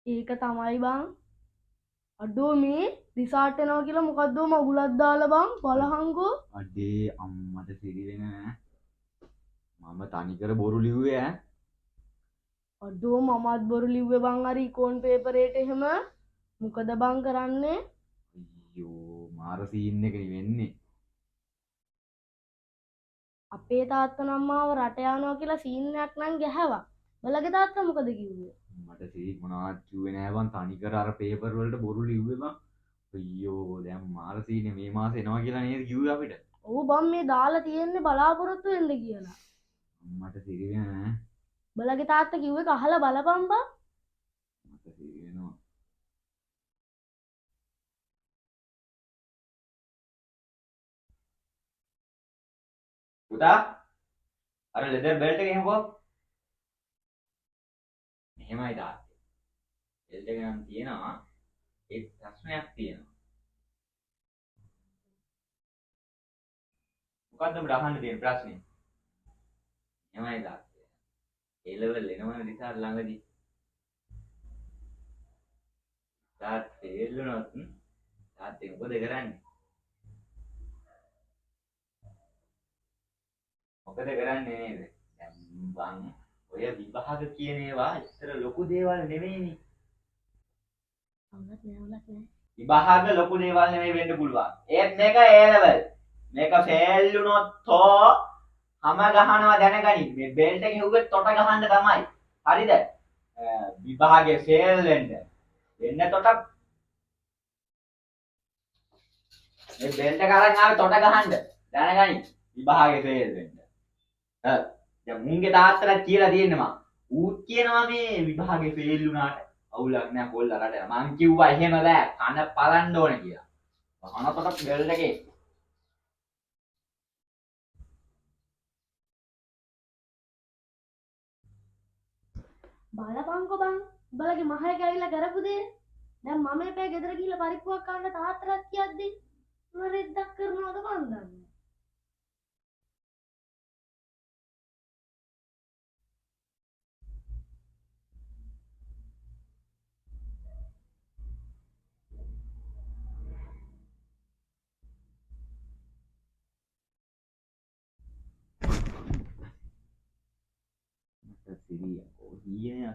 ඒක තමයි බං. අඩෝ මේ රිසාට් එනවා කියලා මොකද්ද මගුලක් දාලා බං බලහංකෝ. අඩේ අම්මට සිරි වෙන මම තනිකර බොරු ලිව්වේ ඈ. අඩෝ මමත් බොරු ලිව්වේ බං අර ඉකෝන් පේපරේට එහෙම. මොකද බං කරන්නේ? අයියෝ මාර සීන් එකනේ වෙන්නේ. අපේ තාත්තා නම් මාව රට යනවා කියලා සීන් එකක් නම් ගැහැවා. බලගේ තාත්තා මොකද කිව්වේ? මට සිරි මොනවත් කිව්වේ නෑ බං තනිකර අර පේපර් වලට බොරු ලිව්වේ බං. අයියෝ දැන් මාර සීනේ මේ මාසේ එනවා කියලා නේද කිව්වේ අපිට. ඔව් බං මේ දාලා තියෙන්නේ බලාපොරොත්තු වෙන්න කියලා. අම්මට සිරි වෙන බලගේ තාත්තා කිව්වේ කහලා බලපන් බං. මට සිරි වෙනවා. පුතා අර ලෙදර් බෙල්ට් එක එහෙමකෝ. එහෙමයි තාත්තේ. බෙල්ට් එක නම් තියෙනවා. ඒ ප්‍රශ්නයක් තියෙනවා. මොකද්ද අපිට අහන්න තියෙන ප්‍රශ්නේ? එහෙමයි තාත්තේ. ඒ ලෙවල් එනවනේ රිසාර්ට් ළඟදී. තාත්තේ එල්ලුණොත් තාත්තේ මොකද කරන්නේ? මොකද කරන්නේ නේද? දැන් බං ඔය විභාග කියන ඒවා ඇත්තට ලොකු දේවල් නෙවෙයිනේ. අවුලක් නෑ. විභාග ලොකු දේවල් නෙවෙයි වෙන්න පුළුවන්. ඒත් මේක A level. මේක ෆේල් වුණොත් තෝ හැම ගහනවා දැනගනි. මේ බෙල්ට් එක හෙව්වෙත් තොට ගහන්න තමයි. හරිද? විභාගේ ෆේල් වෙන්න තොට මේ බෙල්ට් එක අරන් ආවේ තොට ගහන්න. දැනගනි. විභාගේ ෆේල් වෙන්න. දැන් මුන්ගේ තාත්තලා කියලා තියෙන්නේ මං. ඌත් කියනවා මේ විභාගේ ෆේල් වුණාට අවුලක් නෑ කොල්ලා රට. මං කිව්වා එහෙම බෑ. කන පලන්න ඕනේ කියලා. අනතොට බෙල්ට් එකේ බලපංකෝ බං. බලගේ මහයක ඇවිල්ලා කරපු දේ. දැන් මම එපේ ගෙදර ගිහලා පරිප්පුවක් කන්න තාත්තට කියද්දි මොන රෙද්දක් කරනවද මන් දන්නේ. මට සිරිය. ඔය ඊයේ